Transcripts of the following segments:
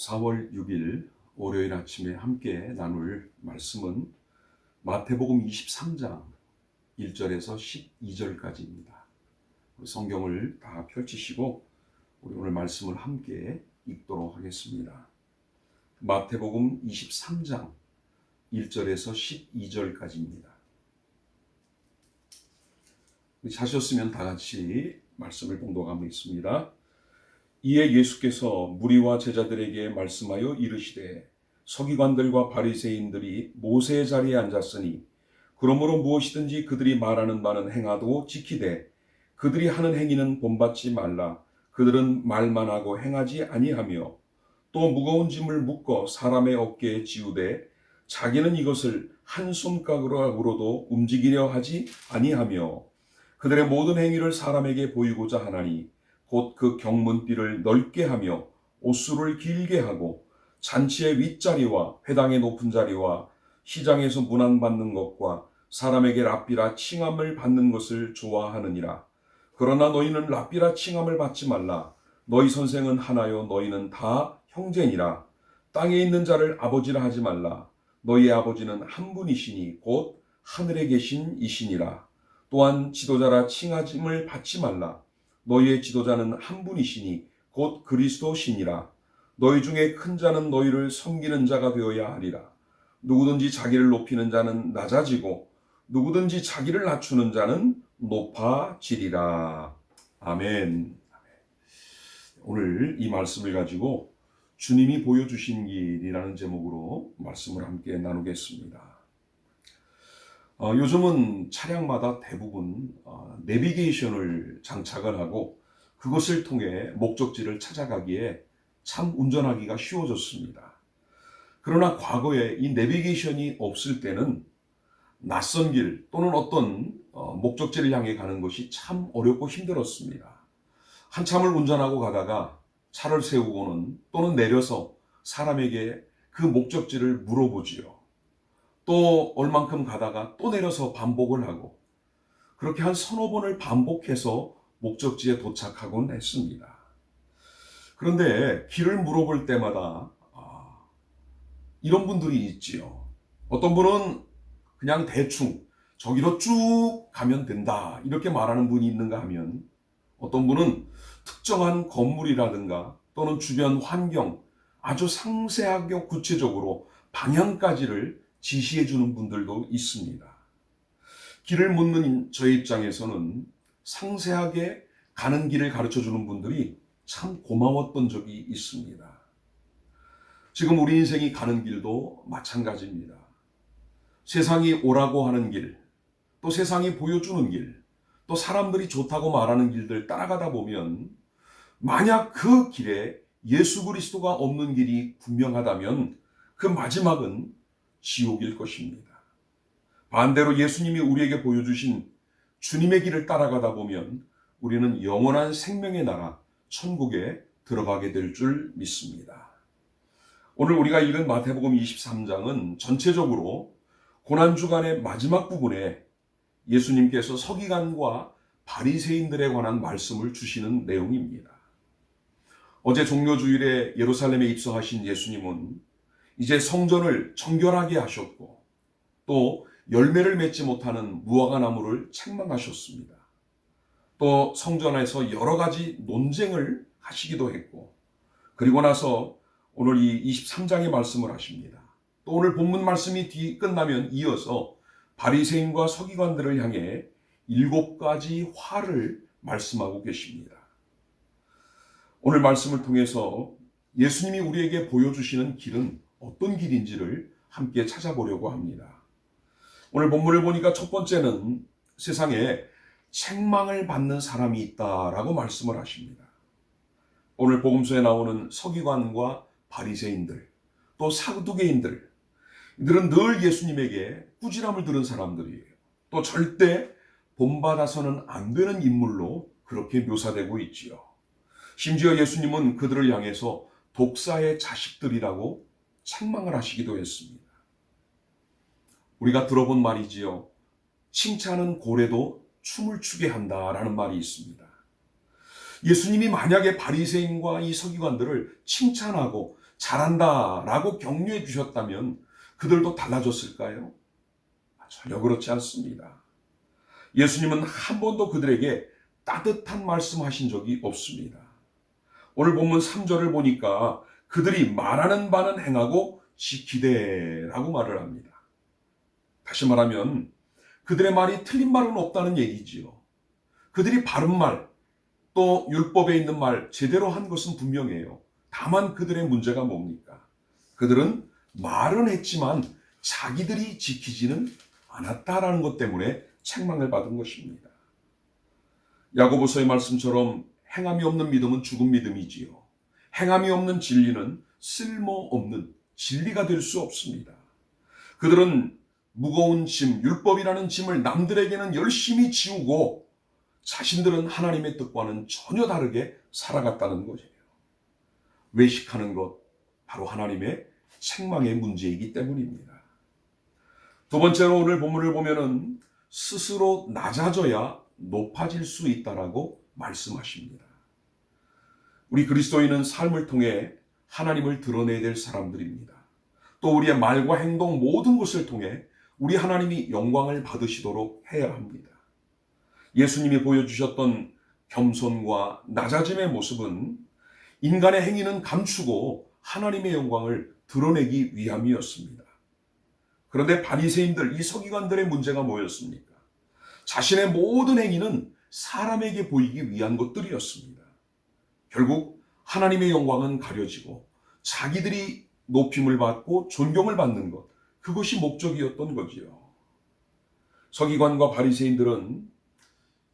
4월 6일 월요일 아침에 함께 나눌 말씀은 마태복음 23장 1절에서 12절까지입니다. 성경을 다 펼치시고 우리 오늘 말씀을 함께 읽도록 하겠습니다. 마태복음 23장 1절에서 12절까지입니다. 자셨으면 다 같이 말씀을 봉독하겠습니다. 이에 예수께서 무리와 제자들에게 말씀하여 이르시되 서기관들과 바리새인들이 모세의 자리에 앉았으니 그러므로 무엇이든지 그들이 말하는 바는 행하도 지키되 그들이 하는 행위는 본받지 말라. 그들은 말만 하고 행하지 아니하며 또 무거운 짐을 묶어 사람의 어깨에 지우되 자기는 이것을 한 손가락으로도 움직이려 하지 아니하며 그들의 모든 행위를 사람에게 보이고자 하나니 곧 그 경문띠를 넓게 하며 옷수를 길게 하고 잔치의 윗자리와 회당의 높은 자리와 시장에서 문안받는 것과 사람에게 랍비라 칭함을 받는 것을 좋아하느니라. 그러나 너희는 랍비라 칭함을 받지 말라. 너희 선생은 하나요 너희는 다 형제니라. 땅에 있는 자를 아버지라 하지 말라. 너희 아버지는 한 분이시니 곧 하늘에 계신 이시니라. 또한 지도자라 칭하짐을 받지 말라. 너희의 지도자는 한 분이시니 곧 그리스도시니라. 너희 중에 큰 자는 너희를 섬기는 자가 되어야 하리라. 누구든지 자기를 높이는 자는 낮아지고 누구든지 자기를 낮추는 자는 높아지리라. 아멘. 오늘 이 말씀을 가지고 주님이 보여주신 길이라는 제목으로 말씀을 함께 나누겠습니다. 요즘은 차량마다 대부분 내비게이션을 장착을 하고 그것을 통해 목적지를 찾아가기에 참 운전하기가 쉬워졌습니다. 그러나 과거에 이 내비게이션이 없을 때는 낯선 길 또는 어떤 목적지를 향해 가는 것이 참 어렵고 힘들었습니다. 한참을 운전하고 가다가 차를 세우고는 또는 내려서 사람에게 그 목적지를 물어보지요. 또 얼만큼 가다가 또 내려서 반복을 하고 그렇게 한 서너 번을 반복해서 목적지에 도착하곤 했습니다. 그런데 길을 물어볼 때마다 이런 분들이 있지요. 어떤 분은 그냥 대충 저기로 쭉 가면 된다 이렇게 말하는 분이 있는가 하면 어떤 분은 특정한 건물이라든가 또는 주변 환경 아주 상세하게 구체적으로 방향까지를 지시해 주는 분들도 있습니다. 길을 묻는 저의 입장에서는 상세하게 가는 길을 가르쳐 주는 분들이 참 고마웠던 적이 있습니다. 지금 우리 인생이 가는 길도 마찬가지입니다. 세상이 오라고 하는 길, 또 세상이 보여주는 길, 또 사람들이 좋다고 말하는 길들 따라가다 보면 만약 그 길에 예수 그리스도가 없는 길이 분명하다면 그 마지막은 지옥일 것입니다. 반대로 예수님이 우리에게 보여주신 주님의 길을 따라가다 보면 우리는 영원한 생명의 나라 천국에 들어가게 될 줄 믿습니다. 오늘 우리가 읽은 마태복음 23장은 전체적으로 고난주간의 마지막 부분에 예수님께서 서기관과 바리새인들에 관한 말씀을 주시는 내용입니다. 어제 종료주일에 예루살렘에 입성하신 예수님은 이제 성전을 정결하게 하셨고 또 열매를 맺지 못하는 무화과 나무를 책망하셨습니다. 또 성전에서 여러 가지 논쟁을 하시기도 했고 그리고 나서 오늘 이 23장의 말씀을 하십니다. 또 오늘 본문 말씀이 끝나면 이어서 바리새인과 서기관들을 향해 7가지 화를 말씀하고 계십니다. 오늘 말씀을 통해서 예수님이 우리에게 보여주시는 길은 어떤 길인지를 함께 찾아보려고 합니다. 오늘 본문을 보니까 첫 번째는 세상에 책망을 받는 사람이 있다라고 말씀을 하십니다. 오늘 복음서에 나오는 서기관과 바리새인들, 또 사두개인들, 이들은 늘 예수님에게 꾸지람을 들은 사람들이에요. 또 절대 본받아서는 안 되는 인물로 그렇게 묘사되고 있지요. 심지어 예수님은 그들을 향해서 독사의 자식들이라고 책망을 하시기도 했습니다. 우리가 들어본 말이지요. 칭찬은 고래도 춤을 추게 한다라는 말이 있습니다. 예수님이 만약에 바리새인과 이 서기관들을 칭찬하고 잘한다 라고 격려해 주셨다면 그들도 달라졌을까요? 전혀 그렇지 않습니다. 예수님은 한 번도 그들에게 따뜻한 말씀하신 적이 없습니다. 오늘 본문 3절을 보니까 그들이 말하는 바는 행하고 지키되라고 말을 합니다. 다시 말하면 그들의 말이 틀린 말은 없다는 얘기지요. 그들이 바른 말, 또 율법에 있는 말 제대로 한 것은 분명해요. 다만 그들의 문제가 뭡니까? 그들은 말은 했지만 자기들이 지키지는 않았다라는 것 때문에 책망을 받은 것입니다. 야고보서의 말씀처럼 행함이 없는 믿음은 죽은 믿음이지요. 행함이 없는 진리는 쓸모없는 진리가 될 수 없습니다. 그들은 무거운 짐, 율법이라는 짐을 남들에게는 열심히 지우고 자신들은 하나님의 뜻과는 전혀 다르게 살아갔다는 거예요. 외식하는 것, 바로 하나님의 책망의 문제이기 때문입니다. 두 번째로 오늘 본문을 보면은 스스로 낮아져야 높아질 수 있다라고 말씀하십니다. 우리 그리스도인은 삶을 통해 하나님을 드러내야 될 사람들입니다. 또 우리의 말과 행동 모든 것을 통해 우리 하나님이 영광을 받으시도록 해야 합니다. 예수님이 보여주셨던 겸손과 낮아짐의 모습은 인간의 행위는 감추고 하나님의 영광을 드러내기 위함이었습니다. 그런데 바리새인들, 이 서기관들의 문제가 뭐였습니까? 자신의 모든 행위는 사람에게 보이기 위한 것들이었습니다. 결국 하나님의 영광은 가려지고 자기들이 높임을 받고 존경을 받는 것, 그것이 목적이었던 거지요. 서기관과 바리새인들은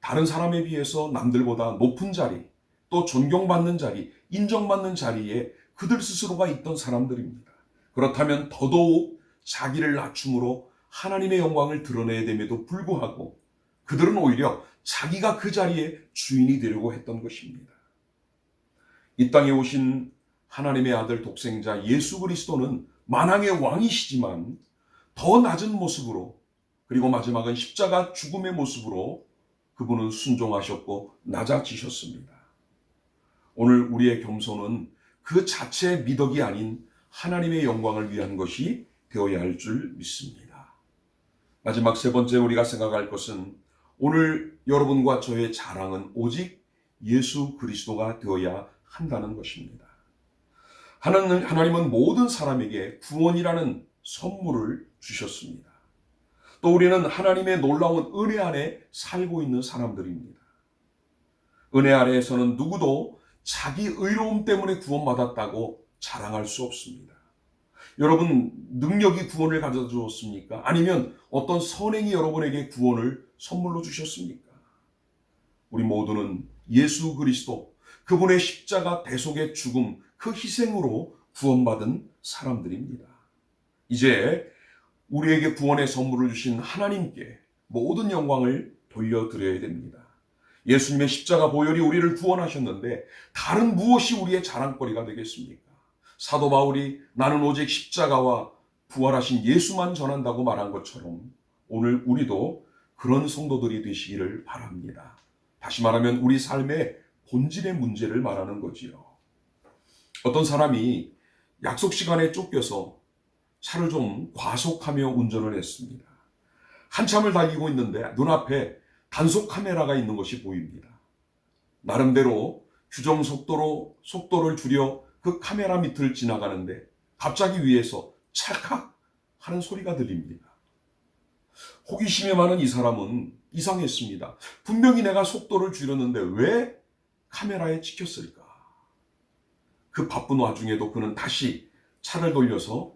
다른 사람에 비해서 남들보다 높은 자리, 또 존경받는 자리, 인정받는 자리에 그들 스스로가 있던 사람들입니다. 그렇다면 더더욱 자기를 낮춤으로 하나님의 영광을 드러내야 됨에도 불구하고 그들은 오히려 자기가 그 자리에 주인이 되려고 했던 것입니다. 이 땅에 오신 하나님의 아들 독생자 예수 그리스도는 만왕의 왕이시지만 더 낮은 모습으로, 그리고 마지막은 십자가 죽음의 모습으로 그분은 순종하셨고 낮아지셨습니다. 오늘 우리의 겸손은 그 자체의 미덕이 아닌 하나님의 영광을 위한 것이 되어야 할 줄 믿습니다. 마지막 세 번째 우리가 생각할 것은 오늘 여러분과 저의 자랑은 오직 예수 그리스도가 되어야 한다는 것입니다. 하나님은 모든 사람에게 구원이라는 선물을 주셨습니다. 또 우리는 하나님의 놀라운 은혜 안에 살고 있는 사람들입니다. 은혜 아래에서는 누구도 자기 의로움 때문에 구원받았다고 자랑할 수 없습니다. 여러분, 능력이 구원을 가져다 주었습니까? 아니면 어떤 선행이 여러분에게 구원을 선물로 주셨습니까? 우리 모두는 예수 그리스도, 그분의 십자가 대속의 죽음, 그 희생으로 구원받은 사람들입니다. 이제 우리에게 구원의 선물을 주신 하나님께 모든 영광을 돌려드려야 됩니다. 예수님의 십자가 보혈이 우리를 구원하셨는데 다른 무엇이 우리의 자랑거리가 되겠습니까? 사도 바울이 나는 오직 십자가와 부활하신 예수만 전한다고 말한 것처럼 오늘 우리도 그런 성도들이 되시기를 바랍니다. 다시 말하면 우리 삶의 본질의 문제를 말하는 거지요. 어떤 사람이 약속 시간에 쫓겨서 차를 좀 과속하며 운전을 했습니다. 한참을 달리고 있는데 눈앞에 단속 카메라가 있는 것이 보입니다. 나름대로 규정 속도를 줄여 그 카메라 밑을 지나가는데 갑자기 위에서 찰칵 하는 소리가 들립니다. 호기심에 많은 이 사람은 이상했습니다. 분명히 내가 속도를 줄였는데 왜 카메라에 찍혔을까? 그 바쁜 와중에도 그는 다시 차를 돌려서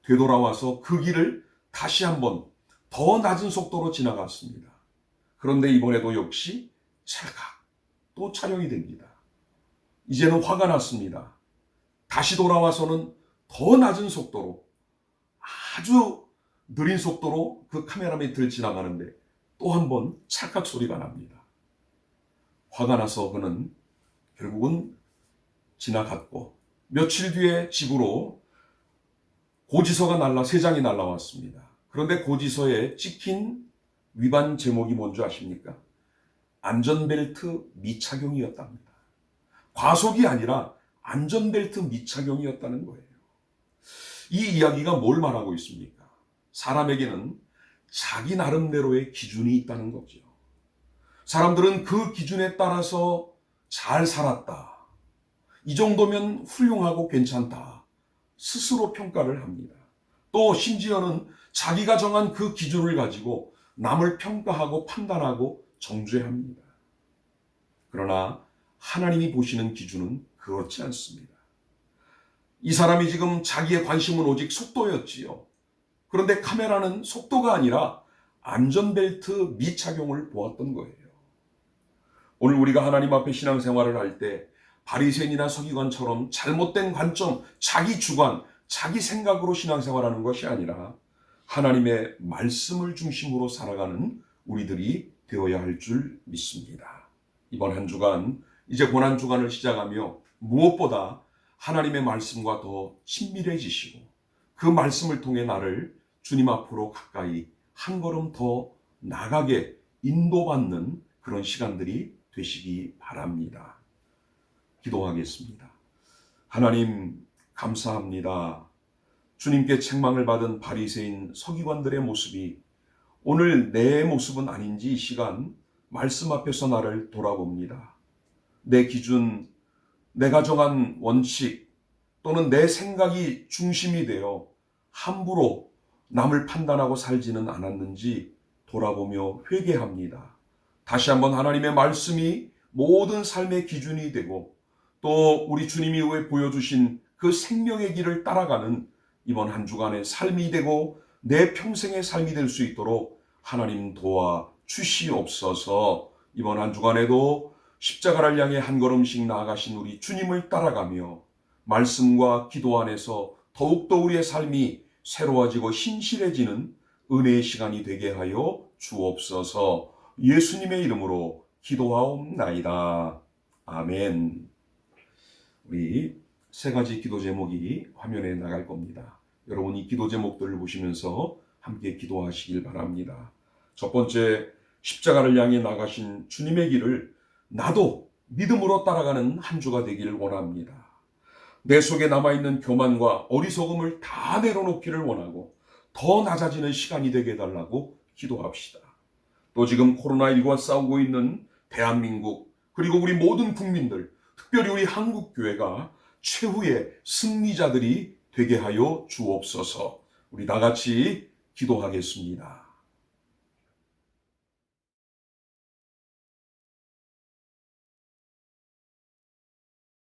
되돌아와서 그 길을 다시 한번 더 낮은 속도로 지나갔습니다. 그런데 이번에도 역시 찰칵 또 촬영이 됩니다. 이제는 화가 났습니다. 다시 돌아와서는 더 낮은 속도로, 아주 느린 속도로 그 카메라 밑을 지나가는데 또 한 번 찰칵 소리가 납니다. 화가 나서 그는 결국은 지나갔고 며칠 뒤에 집으로 고지서가 세 장이 날라왔습니다. 그런데 고지서에 찍힌 위반 제목이 뭔지 아십니까? 안전벨트 미착용이었답니다. 과속이 아니라 안전벨트 미착용이었다는 거예요. 이 이야기가 뭘 말하고 있습니까? 사람에게는 자기 나름대로의 기준이 있다는 거죠. 사람들은 그 기준에 따라서 잘 살았다, 이 정도면 훌륭하고 괜찮다, 스스로 평가를 합니다. 또 심지어는 자기가 정한 그 기준을 가지고 남을 평가하고 판단하고 정죄합니다. 그러나 하나님이 보시는 기준은 그렇지 않습니다. 이 사람이 지금 자기의 관심은 오직 속도였지요. 그런데 카메라는 속도가 아니라 안전벨트 미착용을 보았던 거예요. 오늘 우리가 하나님 앞에 신앙생활을 할 때 바리새인이나 서기관처럼 잘못된 관점, 자기 주관, 자기 생각으로 신앙생활하는 것이 아니라 하나님의 말씀을 중심으로 살아가는 우리들이 되어야 할 줄 믿습니다. 이번 한 주간, 이제 고난 주간을 시작하며 무엇보다 하나님의 말씀과 더 친밀해지시고 그 말씀을 통해 나를 주님 앞으로 가까이 한 걸음 더 나가게 인도받는 그런 시간들이 되시기 바랍니다. 기도하겠습니다. 하나님, 감사합니다. 주님께 책망을 받은 바리새인 서기관들의 모습이 오늘 내 모습은 아닌지 이 시간 말씀 앞에서 나를 돌아봅니다. 내 기준, 내가 정한 원칙 또는 내 생각이 중심이 되어 함부로 남을 판단하고 살지는 않았는지 돌아보며 회개합니다. 다시 한번 하나님의 말씀이 모든 삶의 기준이 되고 또 우리 주님이 왜 보여주신 그 생명의 길을 따라가는 이번 한 주간의 삶이 되고 내 평생의 삶이 될 수 있도록 하나님 도와 주시옵소서. 이번 한 주간에도 십자가를 향해 한 걸음씩 나아가신 우리 주님을 따라가며 말씀과 기도 안에서 더욱더 우리의 삶이 새로워지고 신실해지는 은혜의 시간이 되게 하여 주옵소서. 예수님의 이름으로 기도하옵나이다. 아멘. 우리 세 가지 기도 제목이 화면에 나갈 겁니다. 여러분 이 기도 제목들을 보시면서 함께 기도하시길 바랍니다. 첫 번째, 십자가를 향해 나가신 주님의 길을 나도 믿음으로 따라가는 한 주가 되기를 원합니다. 내 속에 남아있는 교만과 어리석음을 다 내려놓기를 원하고 더 낮아지는 시간이 되게 해달라고 기도합시다. 또 지금 코로나19와 싸우고 있는 대한민국 그리고 우리 모든 국민들, 특별히 우리 한국교회가 최후의 승리자들이 되게 하여 주옵소서. 우리 다 같이 기도하겠습니다.